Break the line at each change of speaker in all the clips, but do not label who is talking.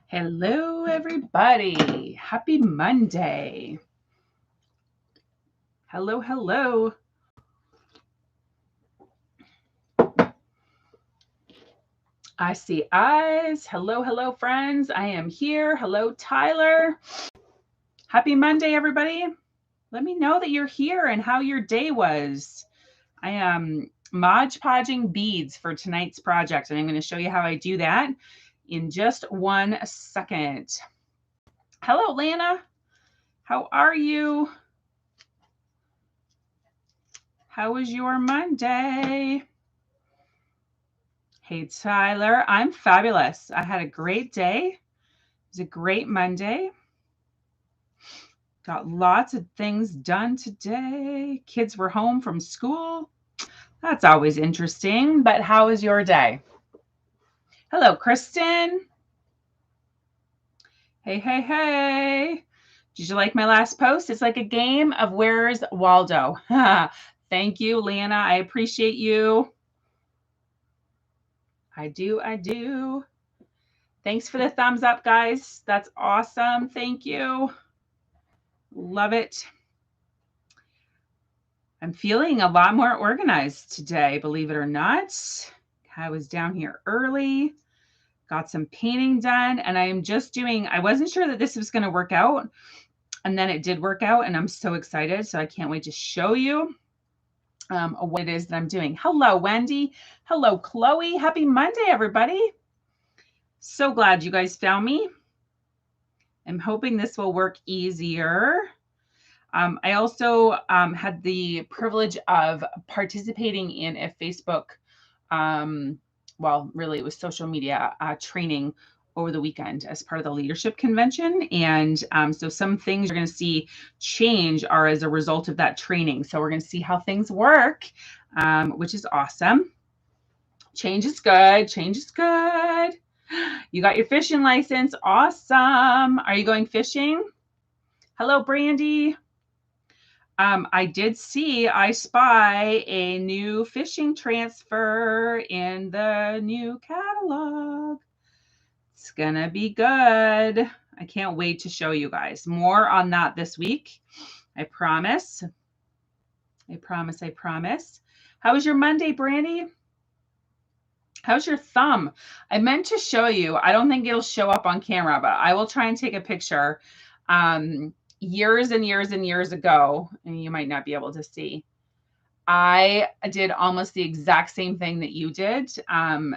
Hello, everybody. Happy Monday. Hello, hello. I see eyes. Hello, hello, friends. I am here. Hello, Tyler. Happy Monday, everybody. Let me know that you're here and how your day was. I am Mod Podging beads for tonight's project, and I'm going to show you how I do that in just 1 second. Hello, Lana. How are you? How was your Monday? Hey, Tyler. I'm fabulous. I had a great day. It was a great Monday. Got lots of things done today. Kids were home from school. That's always interesting. But how was your day? Hello, Kristen. Hey, hey, hey. Did you like my last post? It's like a game of Where's Waldo? Thank you, Lana. I appreciate you. I do. Thanks for the thumbs up, guys. That's awesome. Thank you. Love it. I'm feeling a lot more organized today, believe it or not. I was down here early, got some painting done, and I wasn't sure that this was going to work out. And then it did work out, and I'm so excited. So I can't wait to show you what it is that I'm doing. Hello, Wendy. Hello, Chloe. Happy Monday, everybody. So glad you guys found me. I'm hoping this will work easier. I also had the privilege of participating in a Facebook, really it was social media training over the weekend as part of the leadership convention. And so some things you're going to see change are as a result of that training. So we're going to see how things work, which is awesome. Change is good. Change is good. You got your fishing license. Awesome. Are you going fishing? Hello, Brandy. I spy a new fishing transfer in the new catalog. It's gonna be good. I can't wait to show you guys more on that this week. I promise. I promise. How was your Monday, Brandy? How's your thumb? I meant to show you. I don't think it'll show up on camera, but I will try and take a picture. Years and years ago, and you might not be able to see, I did almost the exact same thing that you did on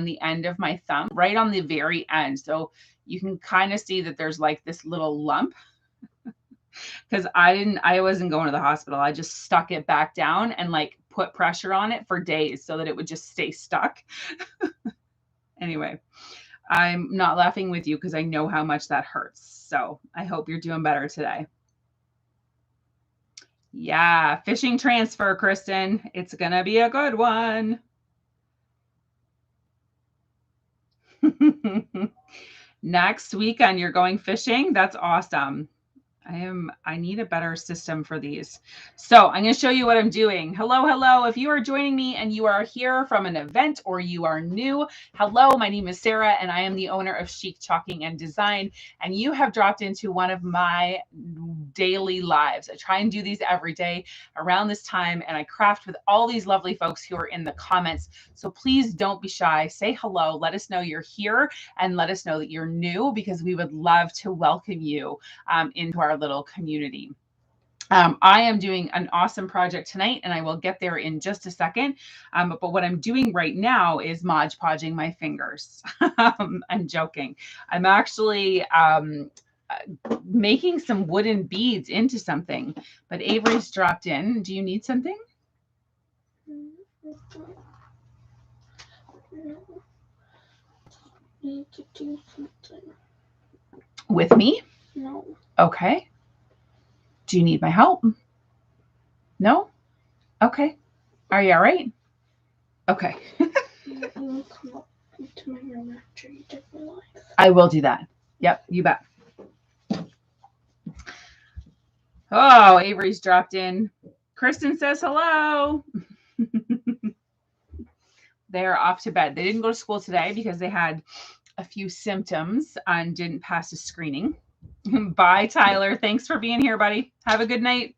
the end of my thumb, right on the very end. So you can kind of see that there's like this little lump because I wasn't going to the hospital. I just stuck it back down and like put pressure on it for days so that it would just stay stuck. Anyway, I'm not laughing with you because I know how much that hurts. So I hope you're doing better today. Yeah, fishing transfer, Kristen. It's going to be a good one. Next weekend, you're going fishing? That's awesome. I need a better system for these. So I'm going to show you what I'm doing. Hello. If you are joining me and you are here from an event or you are new, hello, my name is Sarah and I am the owner of Chic Chalking and Design. And you have dropped into one of my daily lives. I try and do these every day around this time, and I craft with all these lovely folks who are in the comments. So please don't be shy. Say hello. Let us know you're here and let us know that you're new, because we would love to welcome you into our little community. I am doing an awesome project tonight, and I will get there in just a second. But what I'm doing right now is Mod Podging my fingers. I'm joking. I'm actually making some wooden beads into something. But Avery's dropped in. Do you need something?
Need to do something.
With me?
No.
Okay. Do you need my help? No? Okay. Are you all right? Okay.
You will come up into my room after you did my life.
I will do that. Yep, you bet. Oh, Avery's dropped in. Kristen says hello. They're off to bed. They didn't go to school today because they had a few symptoms and didn't pass a screening. Bye, Tyler. Thanks for being here, buddy. Have a good night.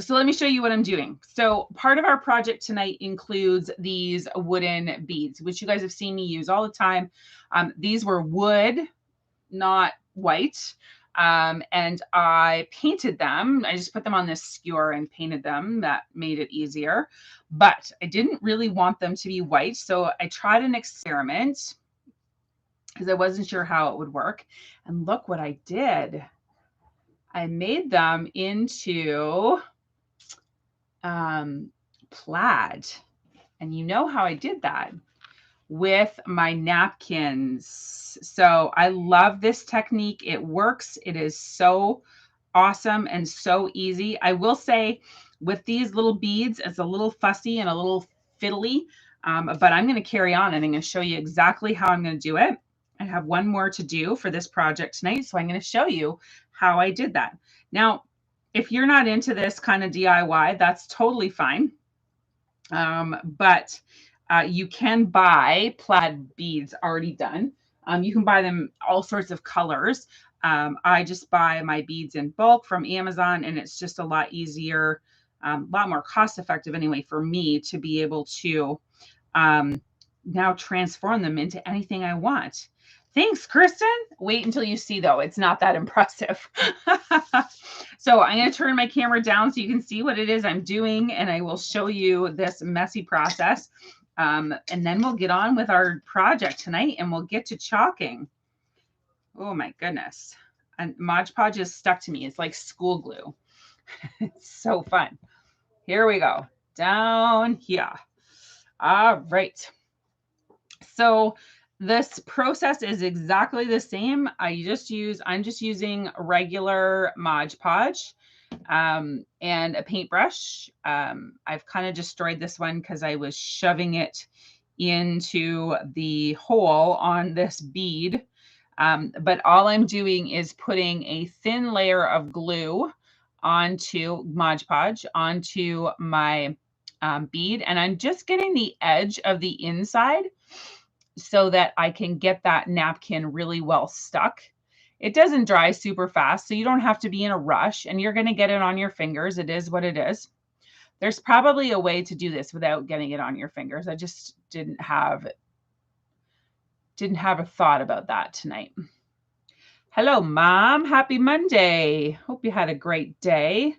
So let me show you what I'm doing. So part of our project tonight includes these wooden beads, which you guys have seen me use all the time. These were wood, not white. And I painted them. I just put them on this skewer and painted them. That made it easier. But I didn't really want them to be white. So I tried an experiment because I wasn't sure how it would work. And look what I did. I made them into plaid. And you know how I did that? With my napkins. So I love this technique. It works. It is so awesome and so easy. I will say with these little beads, it's a little fussy and a little fiddly, but I'm going to carry on and I'm going to show you exactly how I'm going to do it. I have one more to do for this project tonight, so I'm going to show you how I did that. Now, if you're not into this kind of DIY, that's totally fine. But you can buy plaid beads already done. You can buy them all sorts of colors. I just buy my beads in bulk from Amazon, and it's just a lot easier, a lot more cost effective anyway for me to be able to now transform them into anything I want. Thanks, Kristen. Wait until you see, though. It's not that impressive. So I'm going to turn my camera down so you can see what it is I'm doing, and I will show you this messy process. And then we'll get on with our project tonight, and we'll get to chalking. Oh, my goodness. And Mod Podge is stuck to me. It's like school glue. It's so fun. Here we go. Down here. All right. So this process is exactly the same. I'm just using regular Mod Podge and a paintbrush. I've kind of destroyed this one because I was shoving it into the hole on this bead. But all I'm doing is putting a thin layer of glue onto Mod Podge, onto my bead, and I'm just getting the edge of the inside so that I can get that napkin really well stuck. It doesn't dry super fast, so you don't have to be in a rush, and you're going to get it on your fingers. It is what it is. There's probably a way to do this without getting it on your fingers. I just didn't have a thought about that tonight. Hello, Mom. Happy Monday. Hope you had a great day.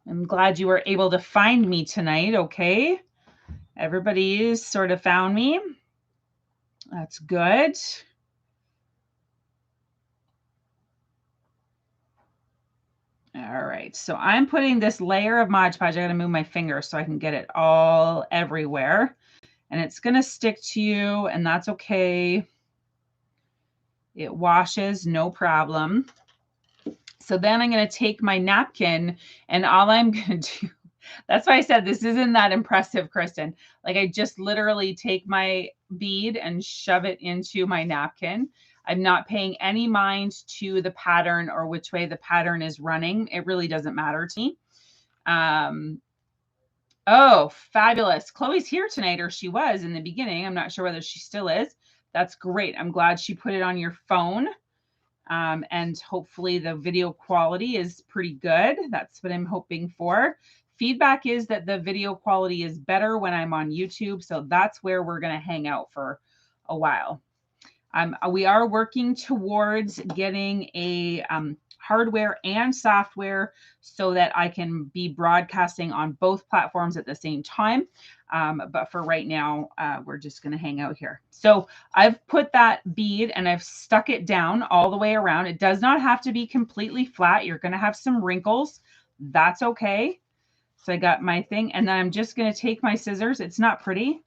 I'm glad you were able to find me tonight, okay? Everybody's sort of found me. That's good. All right, so I'm putting this layer of Mod Podge. I gotta move my finger so I can get it all everywhere. And it's gonna stick to you, and that's okay. It washes, no problem. So then I'm gonna take my napkin, and all I'm gonna do, that's why I said this isn't that impressive, Kristen. Like I just literally take my bead and shove it into my napkin. I'm not paying any mind to the pattern or which way the pattern is running. It really doesn't matter to me. Oh, fabulous. Chloe's here tonight, or she was in the beginning. I'm not sure whether she still is. That's great. I'm glad she put it on your phone. And hopefully the video quality is pretty good. That's what I'm hoping for. Feedback is that the video quality is better when I'm on YouTube. So that's where we're going to hang out for a while. We are working towards getting a hardware and software so that I can be broadcasting on both platforms at the same time. But for right now, we're just going to hang out here. So I've put that bead and I've stuck it down all the way around. It does not have to be completely flat. You're going to have some wrinkles. That's okay. So I got my thing, and then I'm just going to take my scissors. It's not pretty.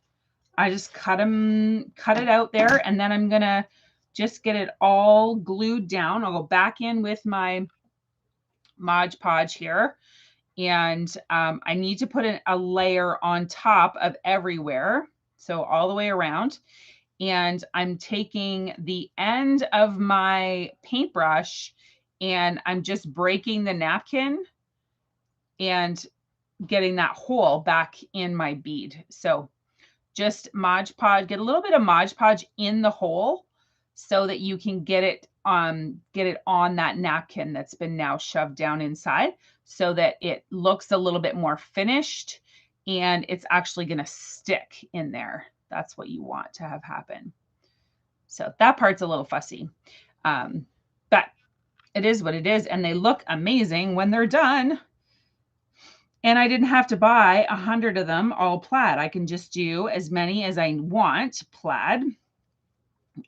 I just cut it out there, and then I'm going to just get it all glued down. I'll go back in with my Mod Podge here. And I need to put a layer on top of everywhere. So all the way around. And I'm taking the end of my paintbrush and I'm just breaking the napkin and getting that hole back in my bead. So just Mod Podge, get a little bit of Mod Podge in the hole so that you can get it on that napkin that's been now shoved down inside, so that it looks a little bit more finished and it's actually going to stick in there. That's what you want to have happen. So that part's a little fussy, but it is what it is, and they look amazing when they're done. And I didn't have to buy 100 of them all plaid. I can just do as many as I want plaid,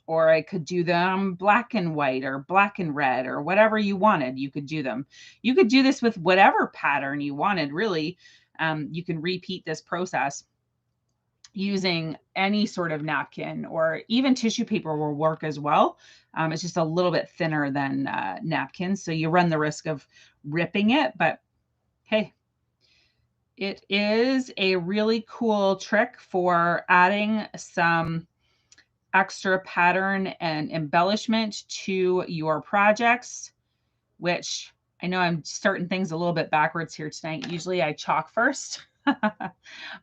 or I could do them black and white or black and red or whatever you wanted. You could do them. You could do this with whatever pattern you wanted, really. You can repeat this process using any sort of napkin, or even tissue paper will work as well. It's just a little bit thinner than napkins, so you run the risk of ripping it, but hey, it is a really cool trick for adding some extra pattern and embellishment to your projects, which I know I'm starting things a little bit backwards here tonight. Usually I chalk first,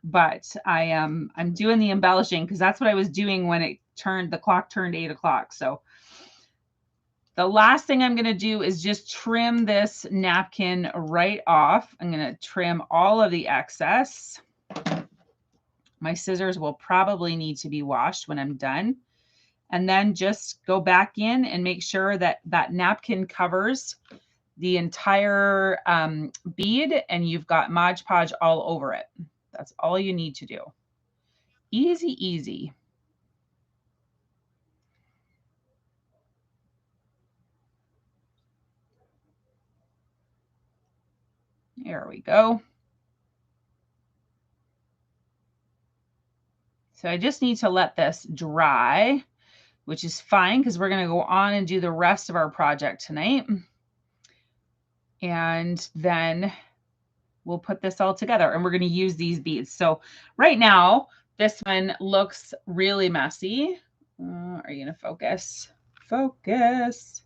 but I'm doing the embellishing because that's what I was doing when the clock turned 8 o'clock. So the last thing I'm going to do is just trim this napkin right off. I'm going to trim all of the excess. My scissors will probably need to be washed when I'm done. And then just go back in and make sure that that napkin covers the entire bead and you've got Mod Podge all over it. That's all you need to do. Easy, easy. There we go. So I just need to let this dry, which is fine because we're going to go on and do the rest of our project tonight. And then we'll put this all together and we're going to use these beads. So right now, this one looks really messy. Are you going to focus? Focus.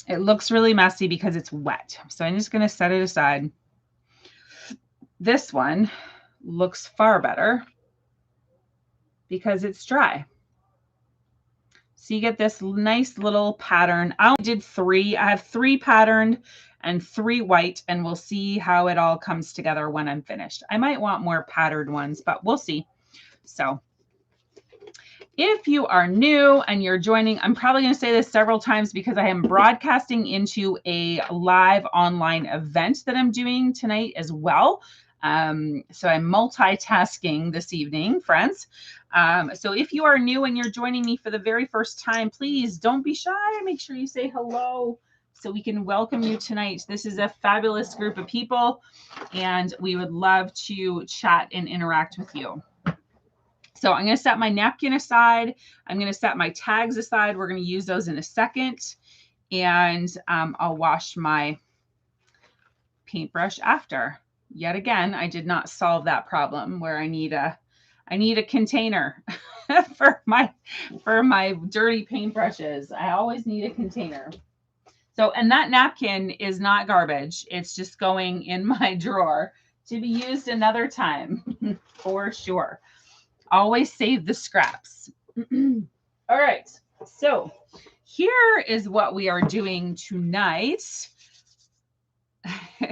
It looks really messy because it's wet. So I'm just going to set it aside. This one looks far better because it's dry. So you get this nice little pattern. I only did 3. I have 3 patterned and 3 white, and we'll see how it all comes together when I'm finished. I might want more patterned ones, but we'll see. So if you are new and you're joining, I'm probably going to say this several times because I am broadcasting into a live online event that I'm doing tonight as well. So I'm multitasking this evening, friends. So if you are new and you're joining me for the very first time, please don't be shy. Make sure you say hello so we can welcome you tonight. This is a fabulous group of people, and we would love to chat and interact with you. So I'm going to set my napkin aside. I'm going to set my tags aside. We're going to use those in a second. And I'll wash my paintbrush after. Yet again, I did not solve that problem where I need a container for my dirty paintbrushes. I always need a container. So, and that napkin is not garbage. It's just going in my drawer to be used another time for sure. Always save the scraps. All right. So here is what we are doing tonight.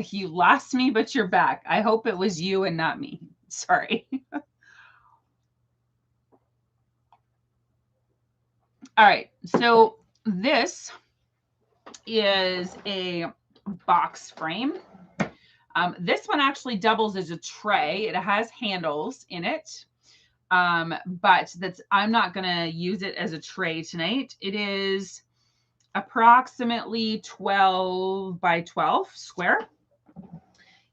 You lost me, but you're back. I hope it was you and not me. Sorry. All right. So this is a box frame. This one actually doubles as a tray. It has handles in it. But I'm not going to use it as a tray tonight. It is approximately 12 by 12 square.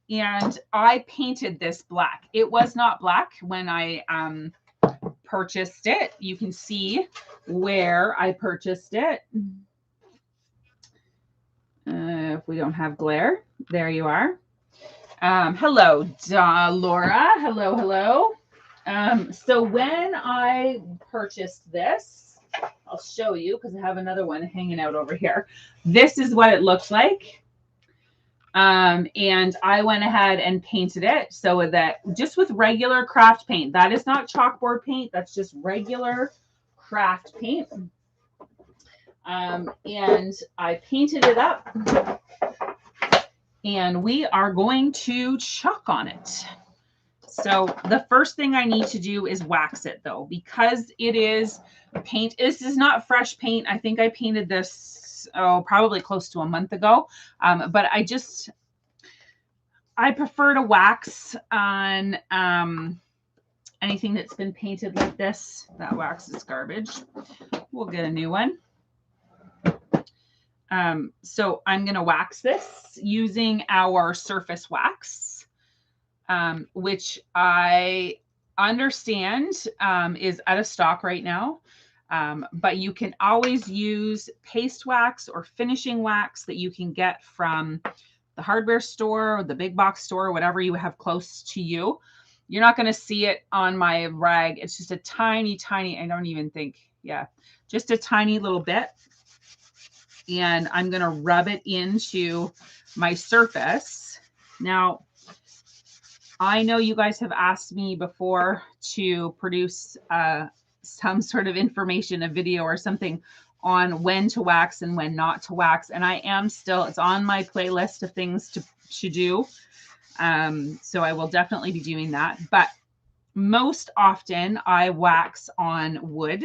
And I painted this black. It was not black when I purchased it. You can see where I purchased it. If we don't have glare, there you are. Hello, Laura. Hello, hello. So when I purchased this, I'll show you because I have another one hanging out over here. This is what it looks like. And I went ahead and painted it so that just with regular craft paint, that is not chalkboard paint, that's just regular craft paint. And I painted it up, and we are going to chalk on it. So the first thing I need to do is wax it, though, because it is paint. This is not fresh paint. I think I painted this, probably close to a month ago. But I prefer to wax on anything that's been painted like this. That wax is garbage. We'll get a new one. So I'm going to wax this using our surface wax, which I understand is out of stock right now. But you can always use paste wax or finishing wax that you can get from the hardware store or the big box store, whatever you have close to you. You're not going to see it on my rag. It's just a tiny, I don't even think, just a tiny little bit. And I'm going to rub it into my surface. Now, I know you guys have asked me before to produce some sort of information, a video or something on when to wax and when not to wax. And I am still, it's on my playlist of things to do. So I will definitely be doing that. But most often I wax on wood,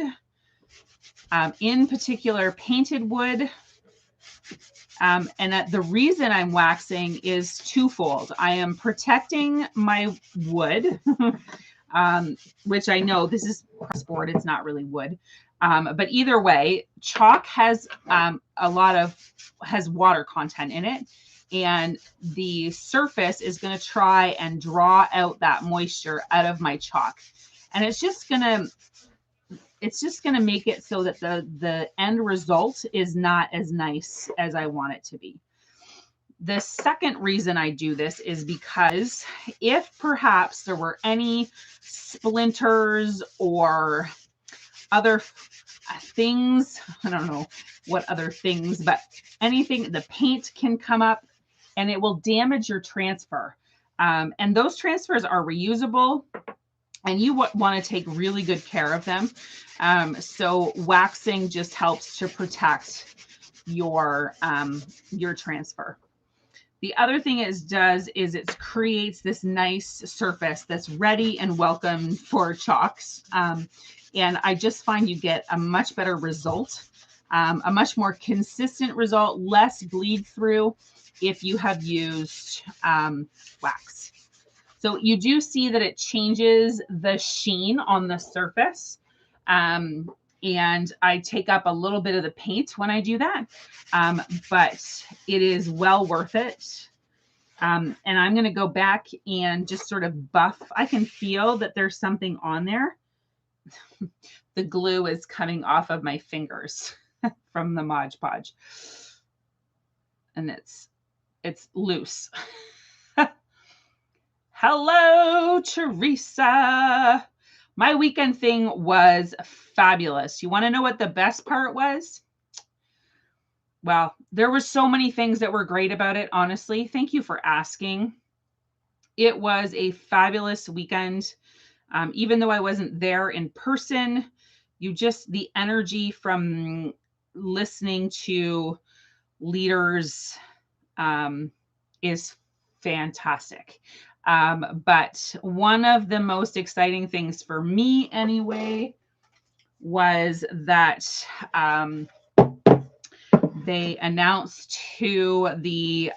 in particular painted wood. And the reason I'm waxing is twofold. I am protecting my wood, which I know this is board, it's not really wood. But either way, chalk has has water content in it, and the surface is going to try and draw out that moisture out of my chalk, and it's just going to make it so that the end result is not as nice as I want it to be. The second reason I do this is because if perhaps there were any splinters or other things, I don't know what other things, but anything, the paint can come up and it will damage your transfer. And those transfers are reusable, and you want to take really good care of them. So waxing just helps to protect your transfer. The other thing it does is it creates this nice surface that's ready and welcome for chalks. And I just find you get a much better result, a much more consistent result, less bleed through if you have used wax. So you do see that it changes the sheen on the surface. And I take up a little bit of the paint when I do that, but it is well worth it. And I'm going to go back and just sort of buff. I can feel that there's something on there. The glue is coming off of my fingers from the Mod Podge, and it's loose. Hello, Teresa. My weekend thing was fabulous. You want to know what the best part was? Well, there were so many things that were great about it, honestly. Thank you for asking. It was a fabulous weekend. Even though I wasn't there in person, the energy from listening to leaders is fantastic. But one of the most exciting things for me anyway was that they announced who the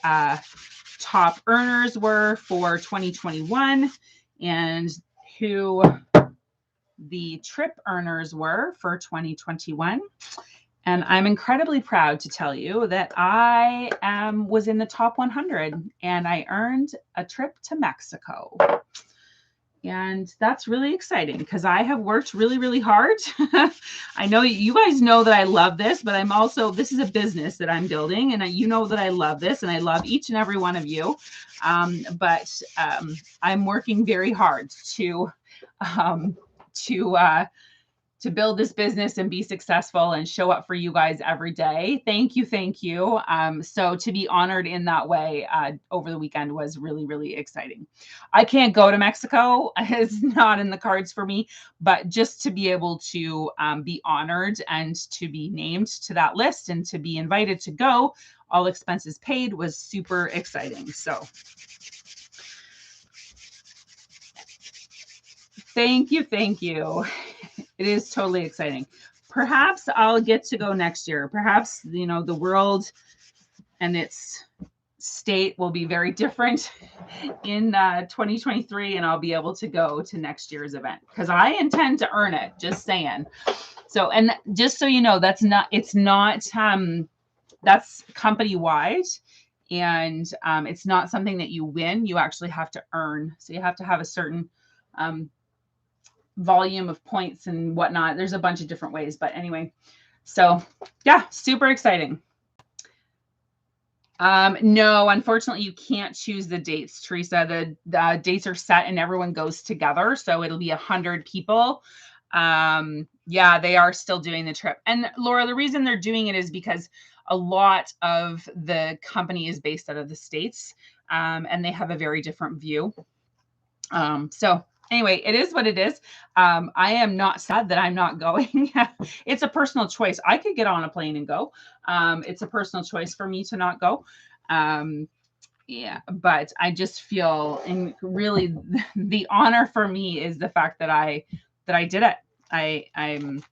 top earners were for 2021 and who the trip earners were for 2021. And I'm incredibly proud to tell you that I was in the top 100 and I earned a trip to Mexico. And that's really exciting because I have worked really, really hard. I know you guys know that I love this, but this is a business that I'm building, and you know that I love this and I love each and every one of you. But I'm working very hard to to build this business and be successful and show up for you guys every day. Thank you. Thank you. So to be honored in that way over the weekend was really, really exciting. I can't go to Mexico. It's not in the cards for me, but just to be able to be honored and to be named to that list and to be invited to go, all expenses paid, was super exciting. So thank you. Thank you. It is totally exciting. Perhaps I'll get to go next year. Perhaps, you know, the world and its state will be very different in 2023, and I'll be able to go to next year's event because I intend to earn it. Just saying. So, and just so you know, that's company wide, and it's not something that you win. You actually have to earn. So you have to have a certain volume of points and whatnot. There's a bunch of different ways, but anyway, so yeah, super exciting. No, unfortunately, you can't choose the dates, Teresa. The dates are set and everyone goes together, so it'll be 100 people. Yeah, they are still doing the trip. And Laura, the reason they're doing it is because a lot of the company is based out of the States, and they have a very different view. So anyway, it is what it is. I am not sad that I'm not going. It's a personal choice. I could get on a plane and go. It's a personal choice for me to not go. Yeah, but I just feel, and really the honor for me is the fact that I did it. I'm,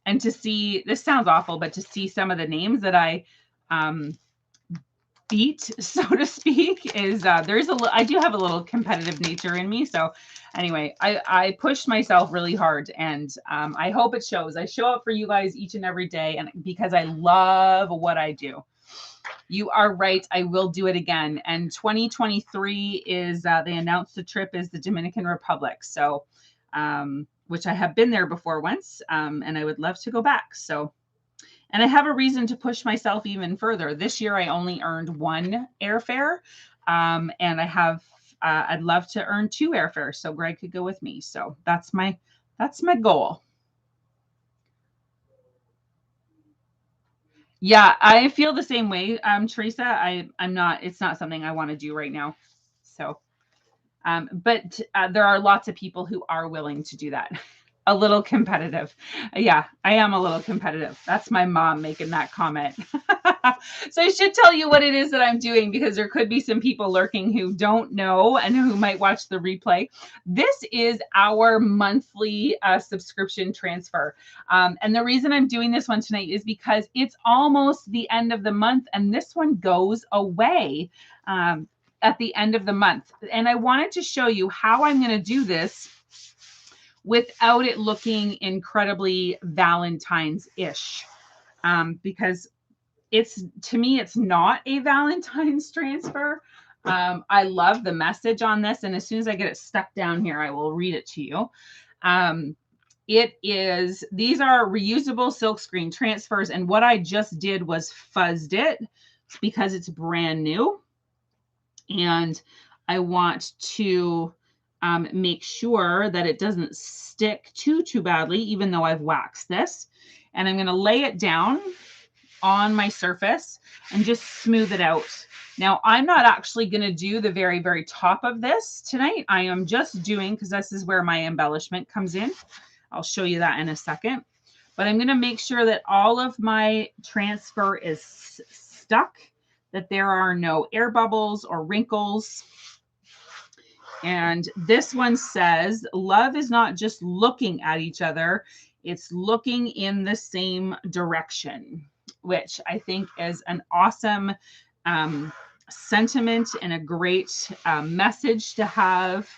and to see, this sounds awful, but to see some of the names that I beat, so to speak, is I do have a little competitive nature in me. So anyway, I pushed myself really hard, and I hope it shows. I show up for you guys each and every day, and because I love what I do. You are right. I will do it again. And 2023 is, they announced the trip is the Dominican Republic. So, which I have been there before once, and I would love to go back. So, and I have a reason to push myself even further. This year, I only earned 1 airfare, and I'd love to earn 2 airfares so Greg could go with me. So that's my goal. Yeah, I feel the same way, Teresa. I'm not. It's not something I want to do right now. So, but there are lots of people who are willing to do that. A little competitive. Yeah, I am a little competitive. That's my mom making that comment. So I should tell you what it is that I'm doing, because there could be some people lurking who don't know and who might watch the replay. This is our monthly subscription transfer. And the reason I'm doing this one tonight is because it's almost the end of the month, and this one goes away at the end of the month. And I wanted to show you how I'm going to do this without it looking incredibly Valentine's-ish, because to me, it's not a Valentine's transfer. I love the message on this, and as soon as I get it stuck down here, I will read it to you. These are reusable silkscreen transfers, and what I just did was fuzzed it because it's brand new, and I want to make sure that it doesn't stick too badly, even though I've waxed this. And I'm going to lay it down on my surface and just smooth it out. Now, I'm not actually going to do the very, very top of this tonight. I am just doing, because this is where my embellishment comes in. I'll show you that in a second. But I'm going to make sure that all of my transfer is stuck, that there are no air bubbles or wrinkles. And this one says, love is not just looking at each other, it's looking in the same direction, which I think is an awesome sentiment and a great message to have,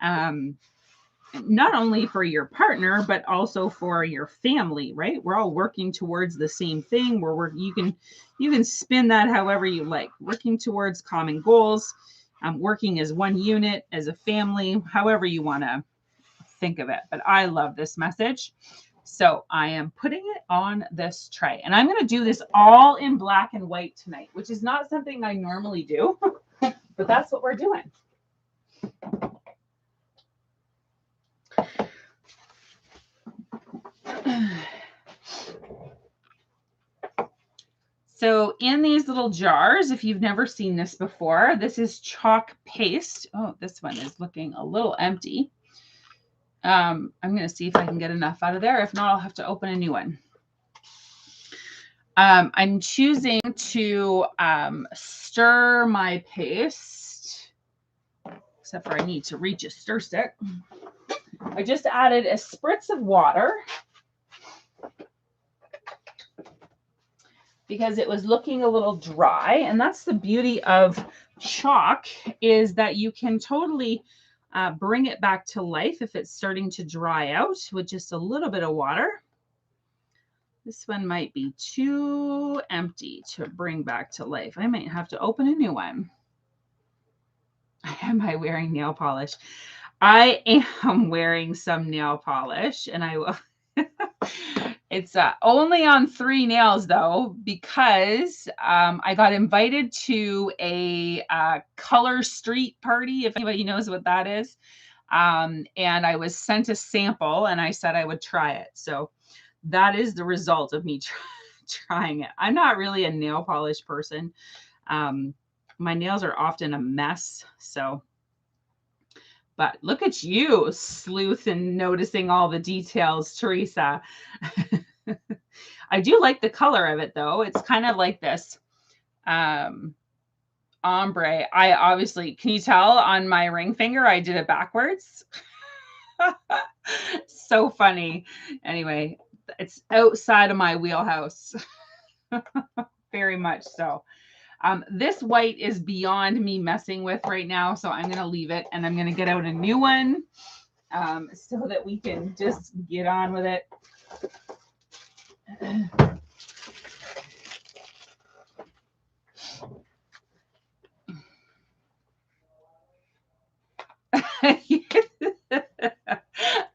not only for your partner, but also for your family, right? We're all working towards the same thing. You can spin that however you like, working towards common goals. Working as one unit, as a family, however you want to think of it. But I love this message. So I am putting it on this tray. And I'm going to do this all in black and white tonight, which is not something I normally do, but that's what we're doing. So in these little jars, if you've never seen this before, this is chalk paste. Oh, this one is looking a little empty. I'm going to see if I can get enough out of there. If not, I'll have to open a new one. I'm choosing to stir my paste, except for I need to reach a stir stick. I just added a spritz of water because it was looking a little dry. And that's the beauty of chalk, is that you can totally bring it back to life if it's starting to dry out with just a little bit of water. This one might be too empty to bring back to life. I might have to open a new one. Am I wearing nail polish? I am wearing some nail polish, and I will. It's only on 3 nails though, because I got invited to a color street party, if anybody knows what that is. And I was sent a sample, and I said I would try it. So that is the result of me trying it. I'm not really a nail polish person. My nails are often a mess. So, but look at you, sleuth, and noticing all the details, Teresa. I do like the color of it though. It's kind of like this ombre. I obviously, can you tell on my ring finger, I did it backwards. So funny. Anyway, it's outside of my wheelhouse. Very much so. This white is beyond me messing with right now, so I'm going to leave it, and I'm going to get out a new one so that we can just get on with it.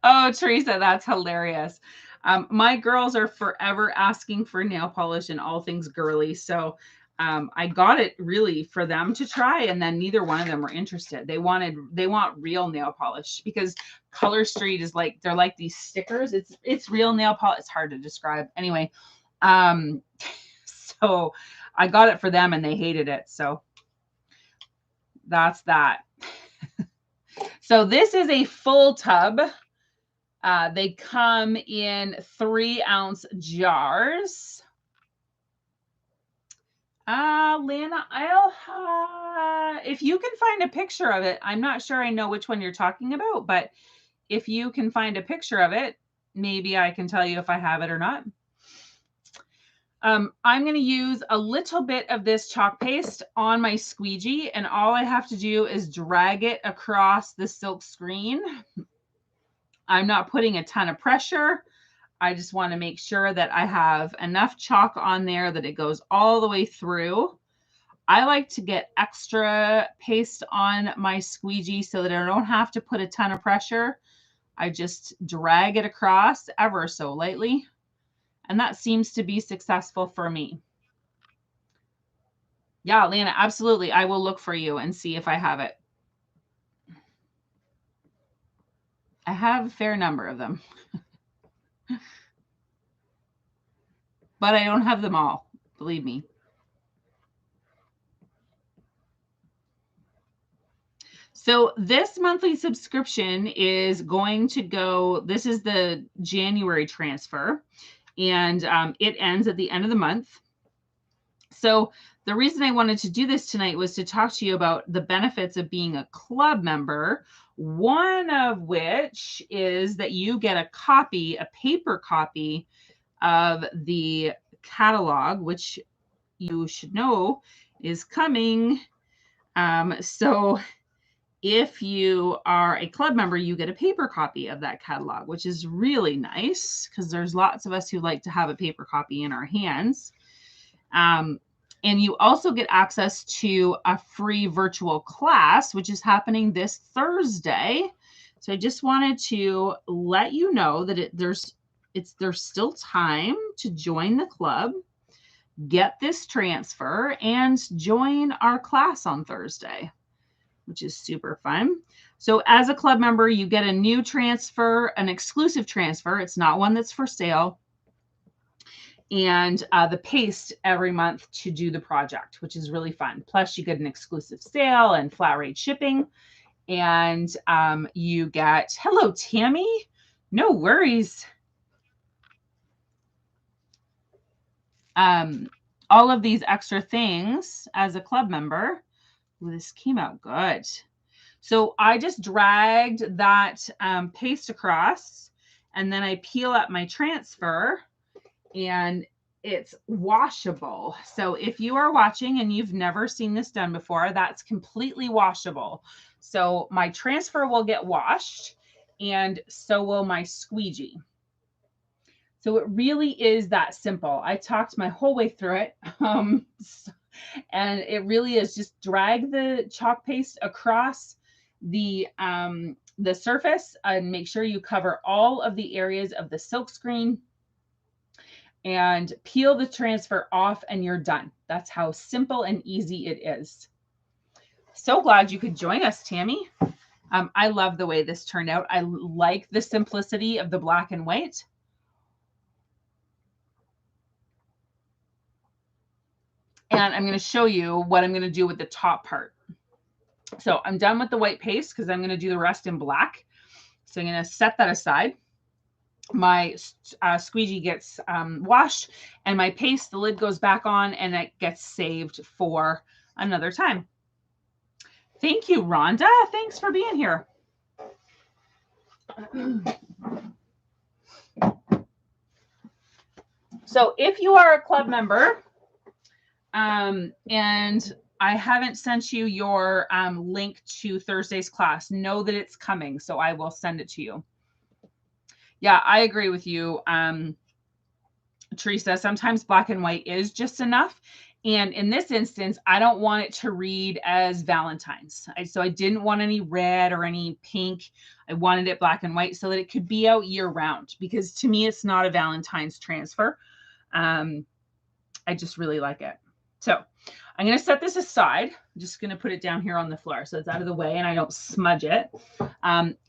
Oh, Teresa, that's hilarious. My girls are forever asking for nail polish and all things girly. So I got it really for them to try, and then neither one of them were interested. They want real nail polish, because Color Street is like, they're like these stickers. It's real nail polish. It's hard to describe. Anyway, so I got it for them, and they hated it. So that's that. So this is a full tub. They come in 3-ounce jars. Lana, if you can find a picture of it, I'm not sure I know which one you're talking about, but if you can find a picture of it, maybe I can tell you if I have it or not. I'm going to use a little bit of this chalk paste on my squeegee, and all I have to do is drag it across the silk screen. I'm not putting a ton of pressure. I just want to make sure that I have enough chalk on there that it goes all the way through. I like to get extra paste on my squeegee so that I don't have to put a ton of pressure. I just drag it across ever so lightly. And that seems to be successful for me. Yeah, Lana, absolutely. I will look for you and see if I have it. I have a fair number of them. But I don't have them all, believe me. So this monthly subscription is going to go, this is the January transfer, and it ends at the end of the month. So the reason I wanted to do this tonight was to talk to you about the benefits of being a club member, one of which is that you get a copy, a paper copy of the catalog, which you should know is coming. So if you are a club member, you get a paper copy of that catalog, which is really nice because there's lots of us who like to have a paper copy in our hands. And you also get access to a free virtual class, which is happening this Thursday. So I just wanted to let you know that there's still time to join the club, get this transfer, and join our class on Thursday, which is super fun. So as a club member, you get a new transfer, an exclusive transfer. It's not one that's for sale. And the paste every month to do the project, which is really fun. Plus, you get an exclusive sale and flat rate shipping. And you get, hello, Tammy. No worries. All of these extra things as a club member. Ooh, this came out good. So I just dragged that paste across, and then I peel up my transfer, and it's washable. So if you are watching and you've never seen this done before, that's completely washable. So my transfer will get washed, and so will my squeegee. So it really is that simple. I talked my whole way through it. And it really is just drag the chalk paste across the surface and make sure you cover all of the areas of the silk screen and peel the transfer off, and you're done. That's how simple and easy it is. So glad you could join us, Tammy. I love the way this turned out. I like the simplicity of the black and white. And I'm going to show you what I'm going to do with the top part. So I'm done with the white paste because I'm going to do the rest in black. So I'm going to set that aside. My squeegee gets washed, and my paste, the lid goes back on, and it gets saved for another time. Thank you, Rhonda. Thanks for being here. So if you are a club member and I haven't sent you your link to Thursday's class, know that it's coming. So I will send it to you. Yeah, I agree with you, Teresa. Sometimes black and white is just enough. And in this instance, I don't want it to read as Valentine's. So I didn't want any red or any pink. I wanted it black and white so that it could be out year round, because to me, it's not a Valentine's transfer. I just really like it. So I'm going to set this aside. I'm just going to put it down here on the floor so it's out of the way and I don't smudge it,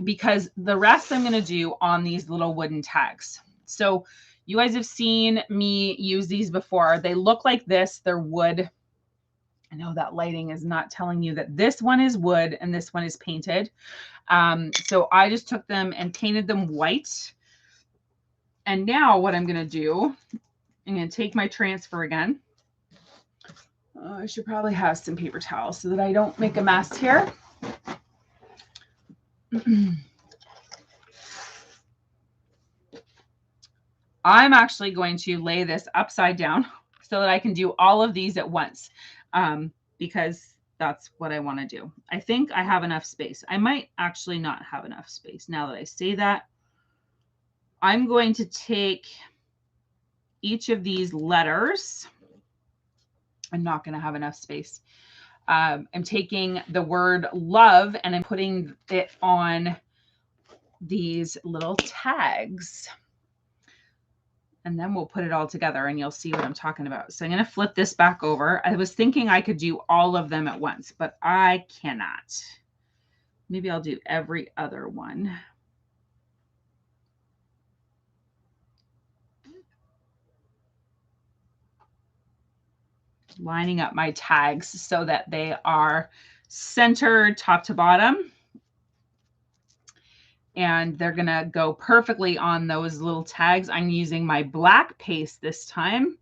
because the rest I'm going to do on these little wooden tags. So you guys have seen me use these before. They look like this. They're wood. I know that lighting is not telling you that this one is wood and this one is painted. So I just took them and painted them white. And now what I'm going to do, I'm going to take my transfer again. I should probably have some paper towels so that I don't make a mess here. I'm actually going to lay this upside down so that I can do all of these at once, because that's what I want to do. I think I have enough space. I might actually not have enough space now that I say that. I'm going to take each of these letters. I'm not going to have enough space. I'm taking the word love and I'm putting it on these little tags. And then we'll put it all together and you'll see what I'm talking about. So I'm going to flip this back over. I was thinking I could do all of them at once, but I cannot. Maybe I'll do every other one. Lining up my tags so that they are centered top to bottom. And they're going to go perfectly on those little tags. I'm using my black paste this time.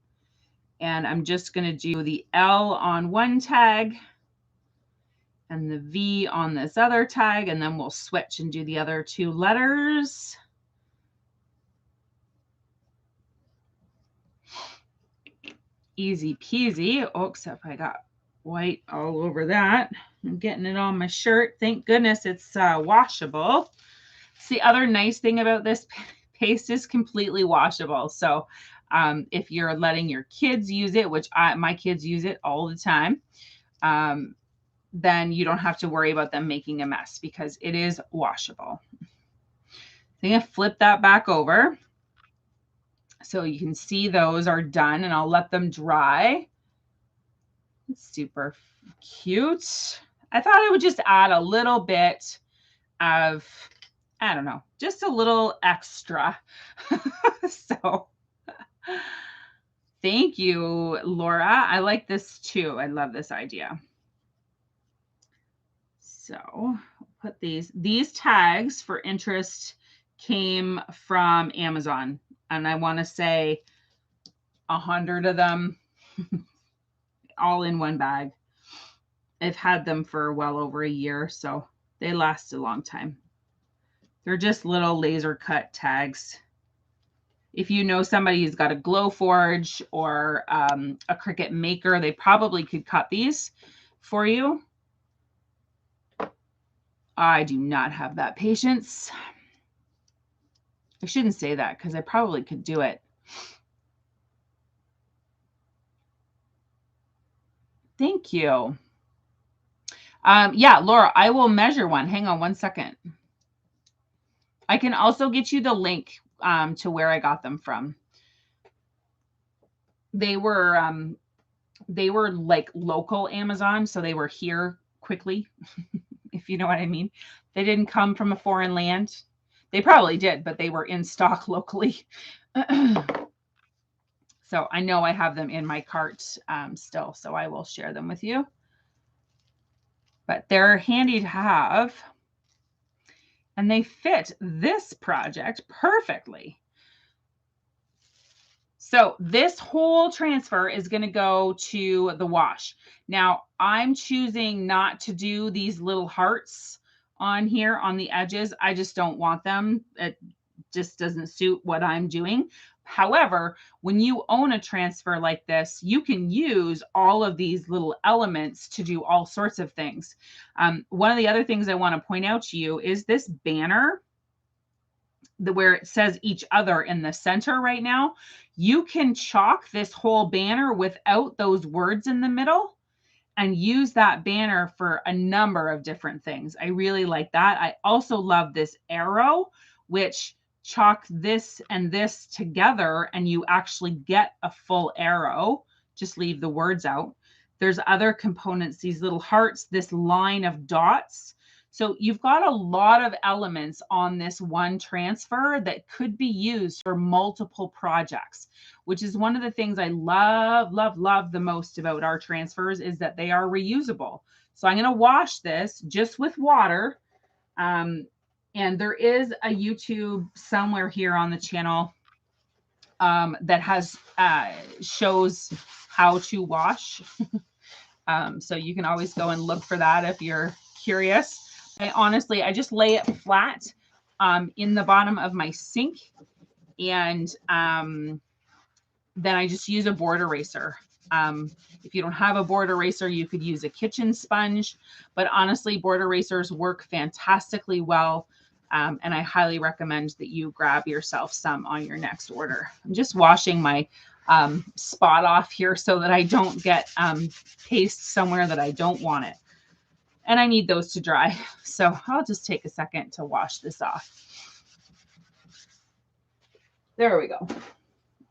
And I'm just going to do the L on one tag and the V on this other tag. And then we'll switch and do the other two letters. Easy peasy. Oh, except I got white all over that. I'm getting it on my shirt. Thank goodness it's washable. It's the other nice thing about this paste is completely washable. So if you're letting your kids use it, which my kids use it all the time, then you don't have to worry about them making a mess because it is washable. I'm going to flip that back over so you can see those are done, and I'll let them dry. It's super cute. I thought I would just add a little bit of, I don't know, just a little extra. So thank you, Laura. I like this too. I love this idea. So put these tags for interest came from Amazon, and I want to say 100 of them all in one bag. I've had them for well over a year, so they last a long time. They're just little laser cut tags. If you know somebody who's got a Glowforge or a Cricut Maker, they probably could cut these for you. I do not have that patience. I shouldn't say that because I probably could do it. Thank you. Yeah, Laura, I will measure one. Hang on one second. I can also get you the link to where I got them from. They were like local Amazon, so they were here quickly, if you know what I mean. They didn't come from a foreign land. They probably did, but they were in stock locally. So I know I have them in my cart still, so I will share them with you. But they're handy to have. And they fit this project perfectly. So this whole transfer is going to go to the wash. Now, I'm choosing not to do these little hearts on here on the edges. I just don't want them. It just doesn't suit what I'm doing. However, when you own a transfer like this, you can use all of these little elements to do all sorts of things. One of the other things I want to point out to you is this banner where it says each other in the center right now. You can chalk this whole banner without those words in the middle and use that banner for a number of different things. I really like that. I also love this arrow, which chalk this and this together and you actually get a full arrow. Just leave the words out. There's other components, these little hearts, this line of dots. So you've got a lot of elements on this one transfer that could be used for multiple projects, which is one of the things I love, love, love the most about our transfers is that they are reusable. So I'm going to wash this just with water. And there is a YouTube somewhere here on the channel that has shows how to wash. So you can always go and look for that if you're curious. I just lay it flat in the bottom of my sink, and then I just use a board eraser. If you don't have a board eraser, you could use a kitchen sponge, but honestly, board erasers work fantastically well. And I highly recommend that you grab yourself some on your next order. I'm just washing my spot off here so that I don't get paste somewhere that I don't want it. And I need those to dry. So I'll just take a second to wash this off. There we go.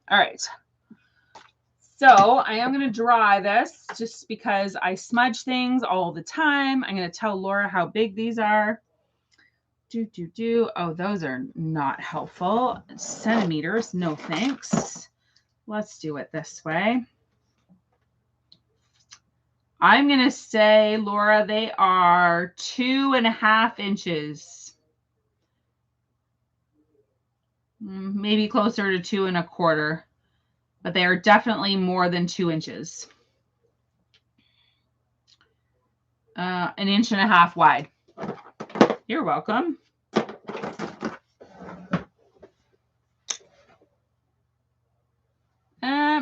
All right. So I am going to dry this just because I smudge things all the time. I'm going to tell Laura how big these are. Oh, those are not helpful. Centimeters, no thanks. Let's do it this way. I'm going to say, Laura, they are 2.5 inches. Maybe closer to 2.25, but they are definitely more than 2 inches. 1.5 inches wide. You're welcome.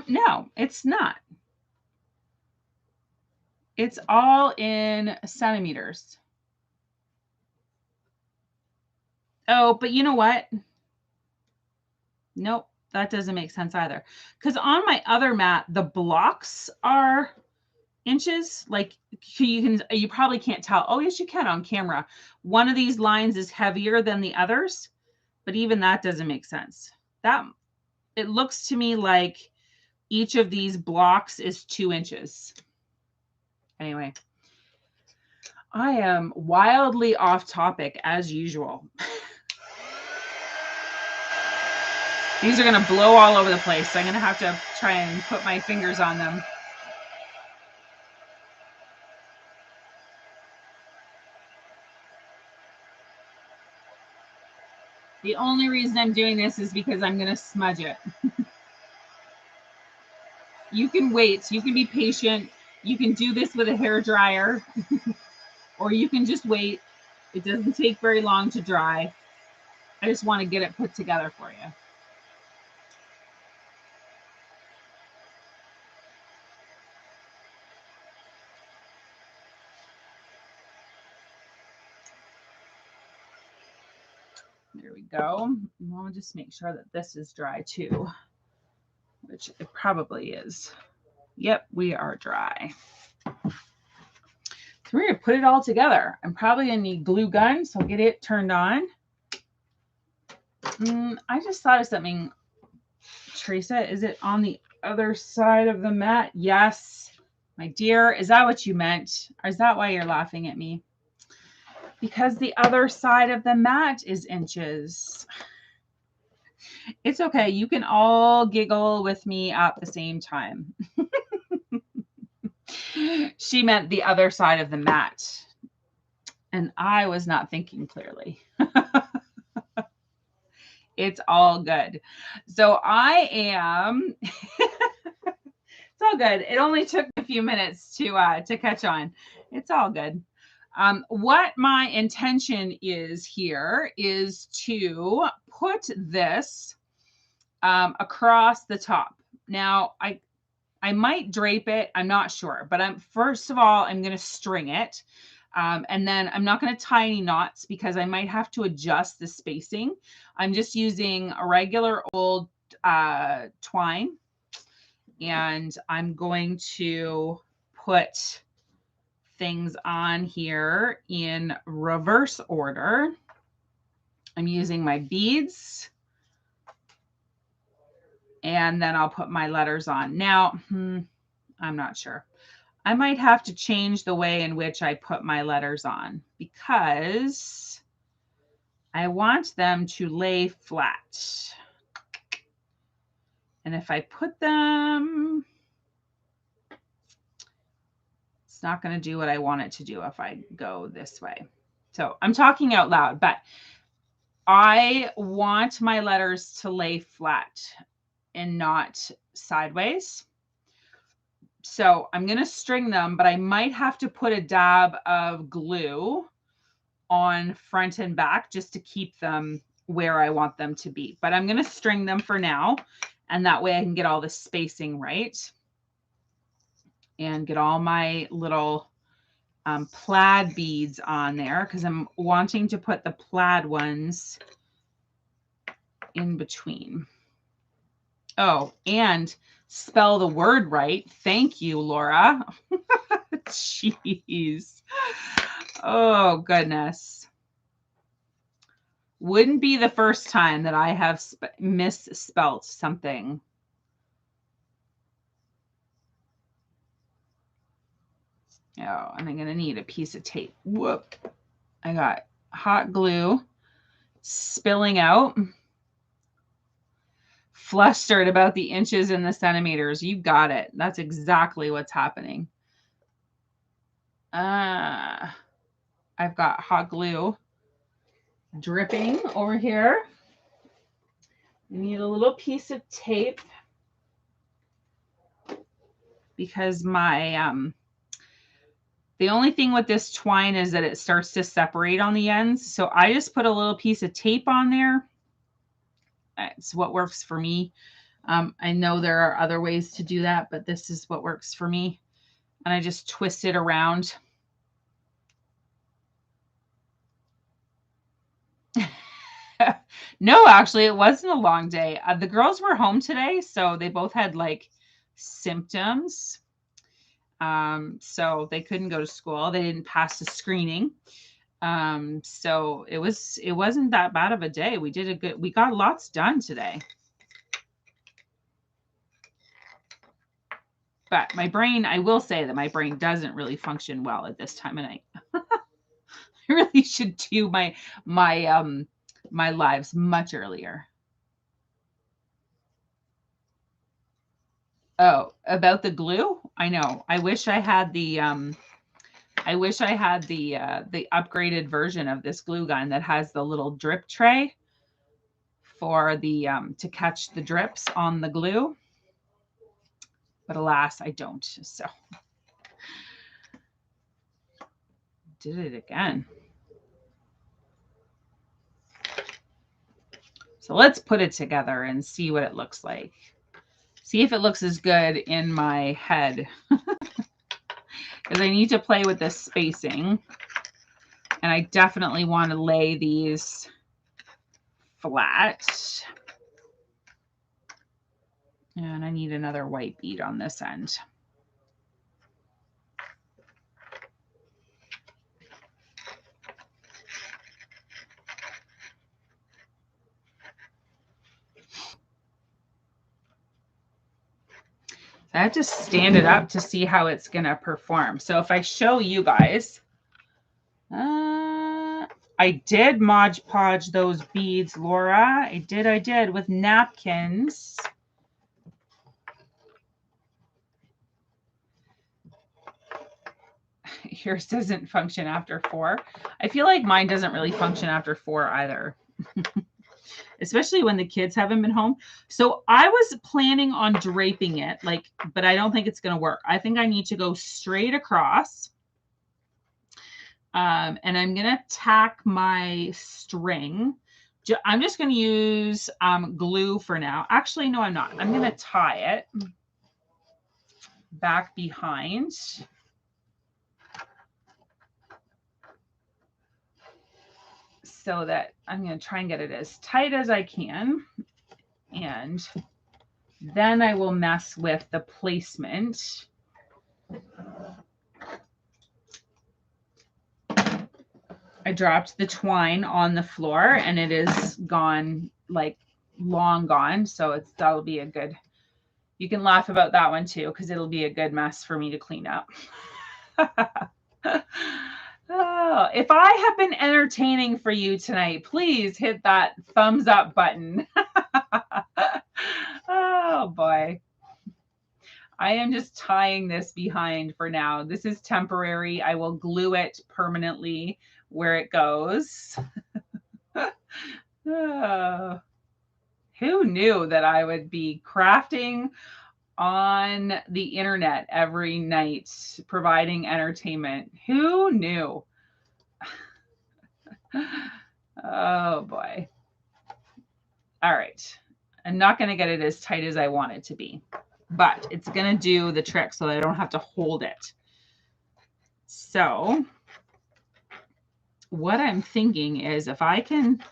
No, it's not. It's all in centimeters. Oh, but you know what? Nope, that doesn't make sense either. Because on my other mat, the blocks are inches. Like you probably can't tell. Oh, yes, you can on camera. One of these lines is heavier than the others, but even that doesn't make sense. It looks to me like each of these blocks is 2 inches. Anyway, I am wildly off topic as usual. These are going to blow all over the place, so I'm going to have to try and put my fingers on them. The only reason I'm doing this is because I'm going to smudge it. You can wait. You can be patient. You can do this with a hair dryer, or you can just wait. It doesn't take very long to dry. I just want to get it put together for you. There we go. I'll just make sure that this is dry too, which it probably is. Yep, we are dry. So we're going to put it all together. I'm probably going to need glue gun, so I'll get it turned on. I just thought of something. Teresa, is it on the other side of the mat? Yes. My dear, is that what you meant? Or is that why you're laughing at me? Because the other side of the mat is inches. It's okay. You can all giggle with me at the same time. She meant the other side of the mat. And I was not thinking clearly. It's all good. So I am... It's all good. It only took a few minutes to catch on. It's all good. What my intention is here is to put this across the top. Now, I might drape it. I'm not sure, but first of all, I'm going to string it. And then I'm not going to tie any knots because I might have to adjust the spacing. I'm just using a regular old twine. And I'm going to put things on here in reverse order. I'm using my beads. And then I'll put my letters on. Now, I'm not sure. I might have to change the way in which I put my letters on because I want them to lay flat. And if I put them, it's not going to do what I want it to do if I go this way. So I'm talking out loud, but I want my letters to lay flat and not sideways. So I'm going to string them, but I might have to put a dab of glue on front and back just to keep them where I want them to be. But I'm going to string them for now, and that way I can get all the spacing right and get all my little plaid beads on there because I'm wanting to put the plaid ones in between. Oh, and spell the word right. Thank you, Laura. Jeez. Oh, goodness. Wouldn't be the first time that I have misspelt something. Oh, and I'm going to need a piece of tape. Whoop. I got hot glue spilling out. Flustered about the inches and the centimeters. You got it. That's exactly what's happening. I've got hot glue dripping over here. I need a little piece of tape because my the only thing with this twine is that it starts to separate on the ends. So I just put a little piece of tape on there. It's what works for me. I know there are other ways to do that, but this is what works for me. And I just twist it around. No, actually, it wasn't a long day. The girls were home today, so they both had like symptoms. So they couldn't go to school. They didn't pass the screening. So it wasn't that bad of a day. We got lots done today. But my brain, I will say that my brain doesn't really function well at this time of night. really should do my lives much earlier. Oh, about the glue? I know. I wish I had the upgraded version of this glue gun that has the little drip tray for the to catch the drips on the glue. But alas, I don't. So did it again. So let's put it together and see what it looks like. See if it looks as good in my head. Because I need to play with this spacing. And I definitely want to lay these flat. And I need another white bead on this end. I have to stand it up to see how it's going to perform. So if I show you guys, I did Mod Podge those beads, Laura. I did with napkins. Yours doesn't function after 4. I feel like mine doesn't really function after 4 either. Especially when the kids haven't been home. So I was planning on draping it, but I don't think it's going to work. I think I need to go straight across. And I'm going to tack my string. I'm just going to use glue for now. Actually, no, I'm not. I'm going to tie it back behind. So that I'm going to try and get it as tight as I can. And then I will mess with the placement. I dropped the twine on the floor and it is gone, like long gone. So that'll be a good, you can laugh about that one too, because it'll be a good mess for me to clean up. Oh, if I have been entertaining for you tonight, please hit that thumbs up button. Oh boy. I am just tying this behind for now. This is temporary. I will glue it permanently where it goes. Oh, who knew that I would be crafting on the internet every night, providing entertainment? Who knew? Oh boy. All right. I'm not going to get it as tight as I want it to be, but it's going to do the trick so that I don't have to hold it. So what I'm thinking is if I can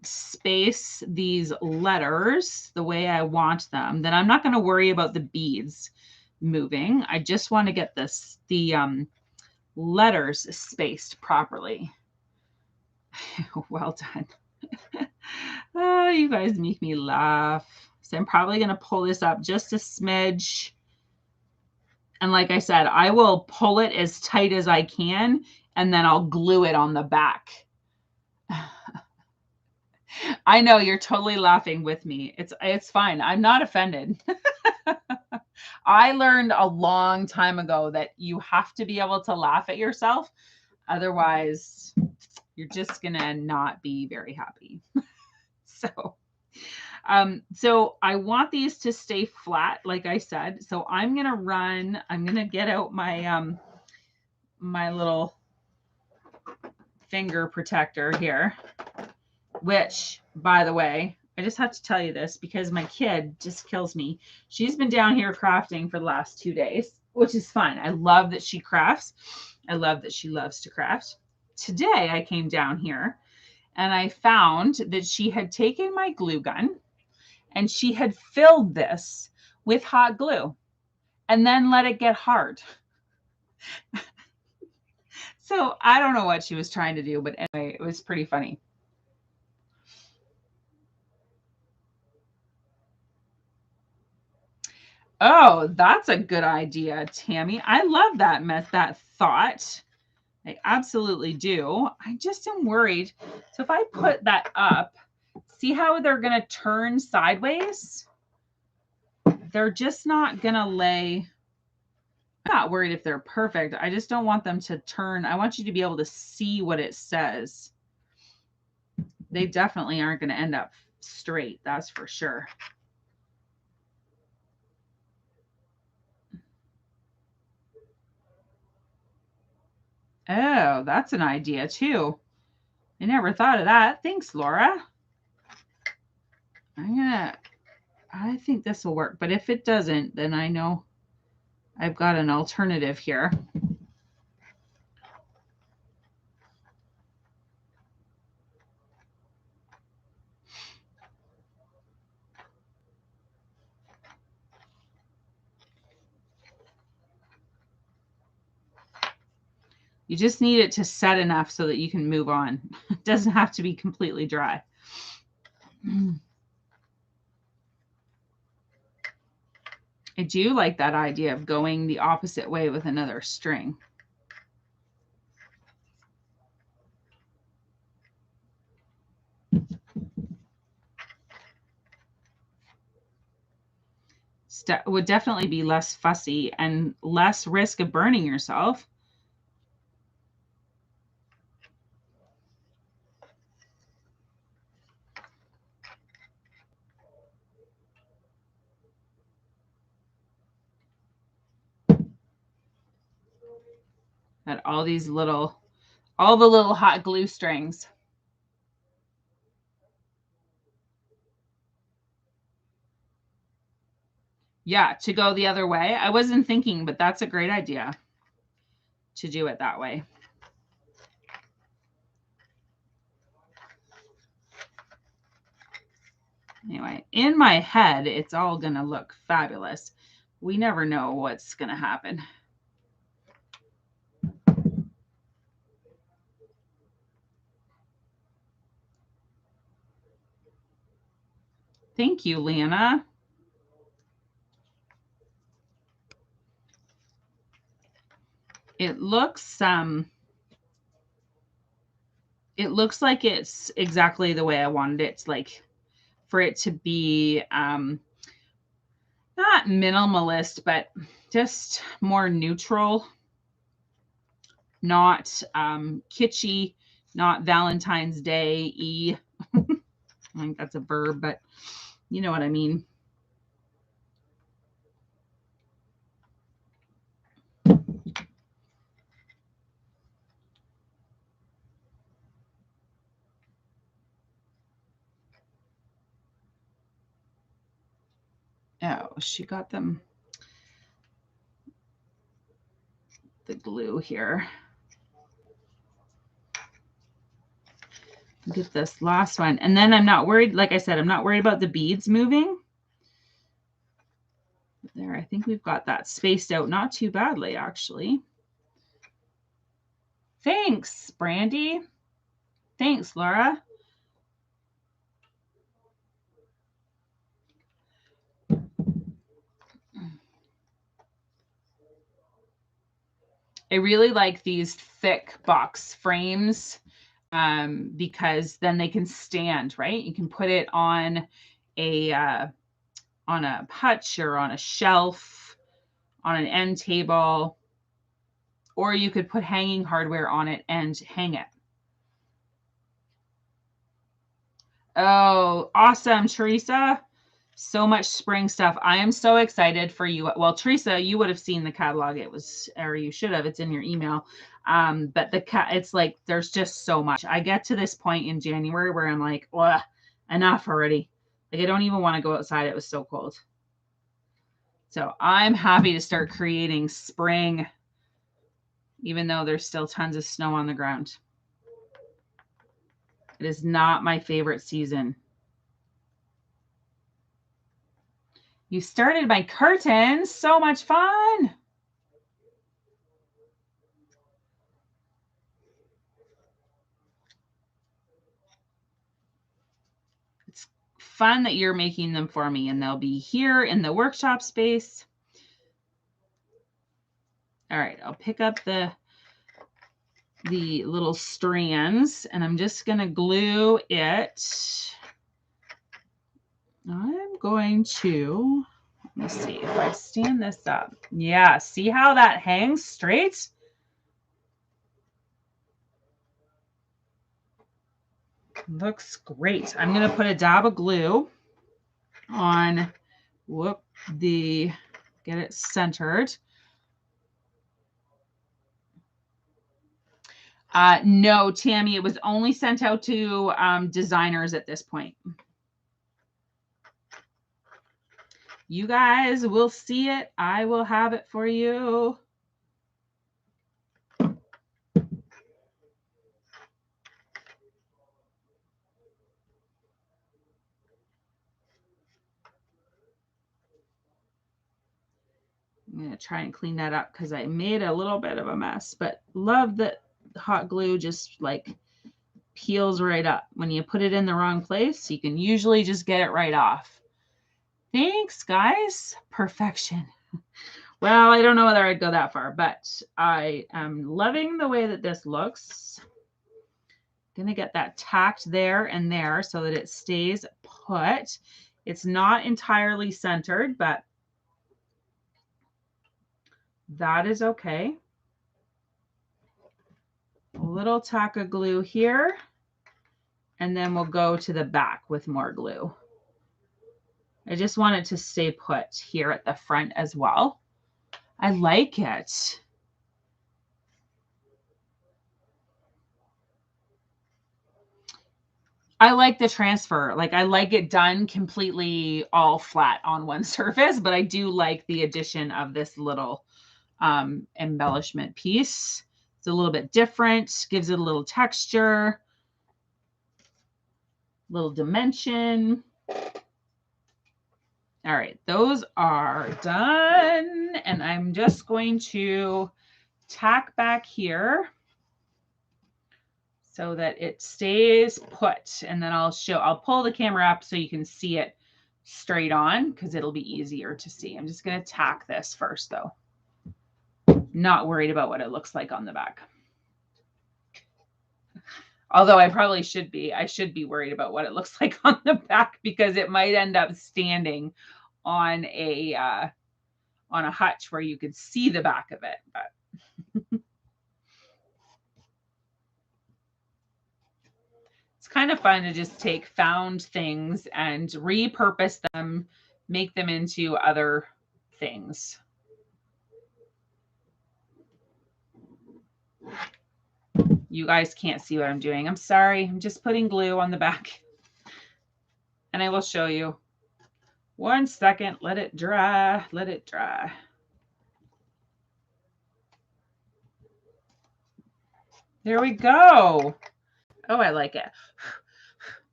space these letters the way I want them, then I'm not going to worry about the beads moving. I just want to get the letters spaced properly. Well done. Oh, you guys make me laugh. So I'm probably going to pull this up just a smidge. And like I said, I will pull it as tight as I can, and then I'll glue it on the back. I know you're totally laughing with me. It's fine. I'm not offended. I learned a long time ago that you have to be able to laugh at yourself. Otherwise, you're just going to not be very happy. So I want these to stay flat, like I said. So I'm going to get out my, my little finger protector here, which, by the way, I just have to tell you this because my kid just kills me. She's been down here crafting for the last 2 days, which is fun. I love that she crafts. I love that she loves to craft. Today I came down here and I found that she had taken my glue gun and she had filled this with hot glue and then let it get hard. So I don't know what she was trying to do, but anyway, it was pretty funny. Oh, that's a good idea, Tammy. I love that thought. I absolutely do. I just am worried. So if I put that up, see how they're going to turn sideways? They're just not going to lay. I'm not worried if they're perfect. I just don't want them to turn. I want you to be able to see what it says. They definitely aren't going to end up straight. That's for sure. Oh, that's an idea too. I never thought of that. Thanks, Laura. I think this will work, but if it doesn't, then I know I've got an alternative here. You just need it to set enough so that you can move on. It doesn't have to be completely dry. I do like that idea of going the opposite way with another string. Would definitely be less fussy and less risk of burning yourself. At all the little hot glue strings. Yeah, to go the other way. I wasn't thinking, but that's a great idea to do it that way. Anyway, in my head, it's all going to look fabulous. We never know what's going to happen. Thank you, Lana. It looks like it's exactly the way I wanted it. Like for it to be not minimalist, but just more neutral, not kitschy, not Valentine's Day-y. I think that's a verb, but you know what I mean. Oh, she got them. The glue here. Get this last one. And then I'm not worried, like I said, I'm not worried about the beads moving. There, I think we've got that spaced out not too badly, actually. Thanks, Brandy. Thanks, Laura. I really like these thick box frames because then they can stand, right? You can put it on a hutch or on a shelf, on an end table, or you could put hanging hardware on it and hang it. Oh, awesome, Teresa. So much spring stuff. I am so excited for you. Well, Teresa, you would have seen the catalog. It was, or you should have. It's in your email. But it's like there's just so much. I get to this point in January where I'm like, ugh, enough already. Like I don't even want to go outside. It was so cold. So I'm happy to start creating spring, even though there's still tons of snow on the ground. It is not my favorite season. You started my curtains. So much fun. It's fun that you're making them for me, and they'll be here in the workshop space. All right, I'll pick up the the little strands, and I'm just going to glue it. I'm going to, let's see if I stand this up. Yeah, see how that hangs straight? Looks great. I'm going to put a dab of glue on, get it centered. No, Tammy, it was only sent out to designers at this point. You guys will see it. I will have it for you. I'm going to try and clean that up because I made a little bit of a mess, but love that hot glue just like peels right up. When you put it in the wrong place, you can usually just get it right off. Thanks, guys. Perfection. Well, I don't know whether I'd go that far, but I am loving the way that this looks. Going to get that tacked there and there so that it stays put. It's not entirely centered, but that is okay. A little tack of glue here, and then we'll go to the back with more glue. I just want it to stay put here at the front as well. I like it. I like the transfer. Like, I like it done completely all flat on one surface, but I do like the addition of this little embellishment piece. It's a little bit different, gives it a little texture, little dimension. All right, those are done. And I'm just going to tack back here so that it stays put. And then I'll pull the camera up so you can see it straight on because it'll be easier to see. I'm just going to tack this first though. Not worried about what it looks like on the back. Although I probably should be. I should be worried about what it looks like on the back because it might end up standing on a hutch where you could see the back of it. But it's kind of fun to just take found things and repurpose them, make them into other things. You guys can't see what I'm doing. I'm sorry. I'm just putting glue on the back. And I will show you. 1 second. Let it dry. Let it dry. There we go. Oh, I like it.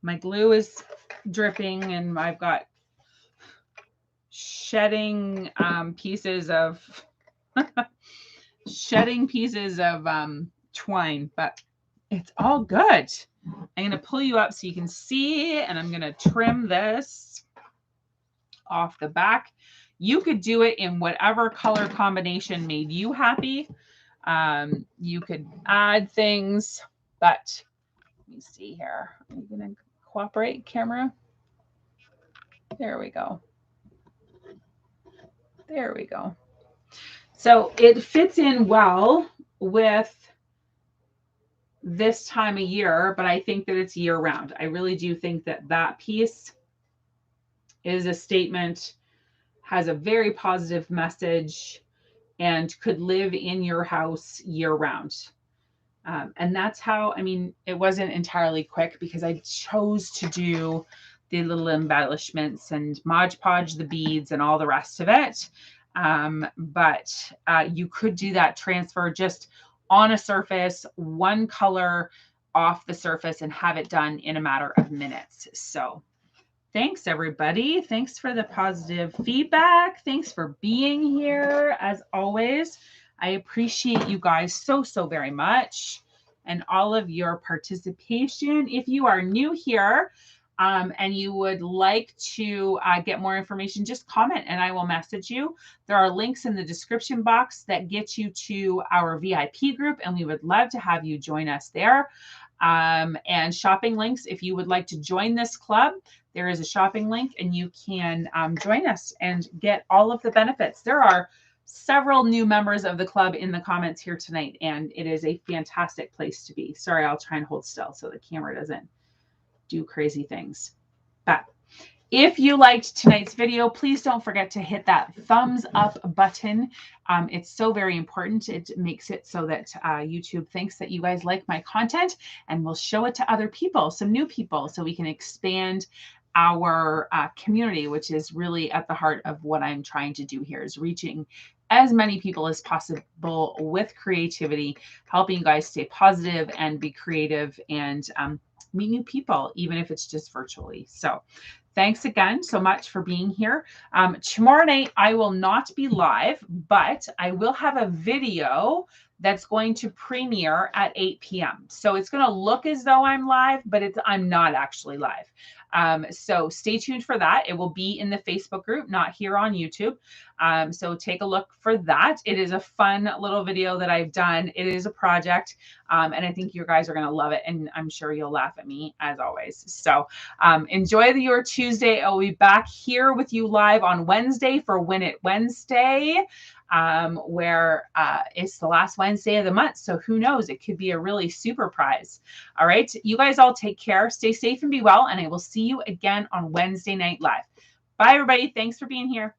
My glue is dripping and I've got shedding pieces of twine, but it's all good. I'm going to pull you up so you can see, and I'm going to trim this off the back. You could do it in whatever color combination made you happy. You could add things, but let me see here. Are you going to cooperate, camera? There we go. There we go. So it fits in well with this time of year, but I think that it's year round. I really do think that that piece is a statement, has a very positive message, and could live in your house year round. And that's how, I mean, it wasn't entirely quick because I chose to do the little embellishments and Mod Podge the beads and all the rest of it. But you could do that transfer just on a surface, one color off the surface, and have it done in a matter of minutes. So thanks, everybody. Thanks for the positive feedback. Thanks for being here. As always, I appreciate you guys so, so very much and all of your participation. If you are new here, and you would like to get more information, just comment and I will message you. There are links in the description box that get you to our VIP group, and we would love to have you join us there. And shopping links, if you would like to join this club, there is a shopping link and you can join us and get all of the benefits. There are several new members of the club in the comments here tonight, and it is a fantastic place to be. Sorry, I'll try and hold still so the camera doesn't do crazy things. But if you liked tonight's video, please don't forget to hit that thumbs up button. It's so very important. It makes it so that YouTube thinks that you guys like my content and will show it to other people, some new people, so we can expand our community, which is really at the heart of what I'm trying to do here, is reaching as many people as possible with creativity, helping you guys stay positive and be creative and meet new people, even if it's just virtually. So thanks again so much for being here. Tomorrow night, I will not be live, but I will have a video that's going to premiere at 8 p.m. So it's going to look as though I'm live, but I'm not actually live. So stay tuned for that. It will be in the Facebook group, not here on YouTube. So take a look for that. It is a fun little video that I've done. It is a project, and I think you guys are going to love it, and I'm sure you'll laugh at me as always. So enjoy your Tuesday. I'll be back here with you live on Wednesday for Win It Wednesday, where it's the last Wednesday of the month. So who knows? It could be a really super prize. All right. You guys all take care. Stay safe and be well. And I will see you again on Wednesday night live. Bye, everybody. Thanks for being here.